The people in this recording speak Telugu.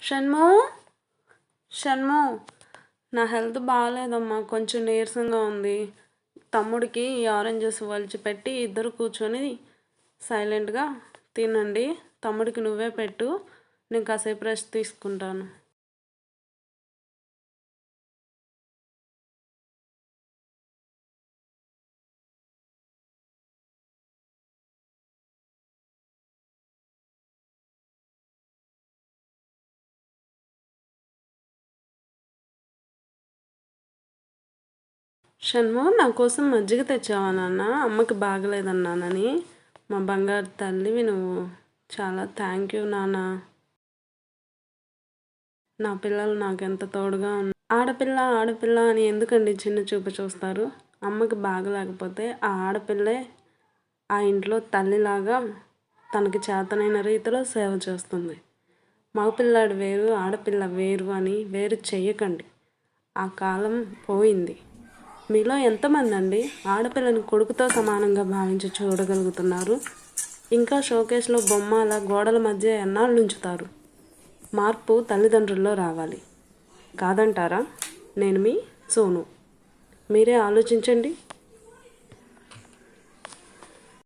షణ్ము షణ్ము నా హెల్త్ బాగాలేదమ్మా, కొంచెం నీరసంగా ఉంది. తమ్ముడికి ఈ ఆరెంజెస్ వలిచి పెట్టి ఇద్దరు కూర్చొని సైలెంట్గా తినండి. తమ్ముడికి నువ్వే పెట్టు, నేను కాసేపు రెస్ట్ తీసుకుంటాను. షణ్ము, నా కోసం మజ్జిగ తెచ్చావా నాన్న? అమ్మకి బాగలేదన్నానని. మా బంగారు తల్లివి నువ్వు. చాలా థ్యాంక్ యూ నాన్న. నా పిల్లలు నాకెంత తోడుగా ఉన్నారు. ఆడపిల్ల ఆడపిల్ల అని ఎందుకండి చిన్న చూపు చూస్తారు? అమ్మకి బాగలేకపోతే ఆ ఆడపిల్లే ఆ ఇంట్లో తల్లిలాగా తనకి చేతనైన రీతిలో సేవ చేస్తుంది. మగపిల్లాడు వేరు, ఆడపిల్ల వేరు అని వేరు చెయ్యకండి. ఆ కాలం పోయింది. మీలో ఎంతమంది అండి ఆడపిల్లని కొడుకుతో సమానంగా భావించి చూడగలుగుతున్నారు? ఇంకా షోకేస్లో బొమ్మల గోడల మధ్య ఎన్నాళ్ళు ఉంచుతారు? మార్పు తల్లిదండ్రుల్లో రావాలి, కాదంటారా? నేను మీ సోను. మీరే ఆలోచించండి.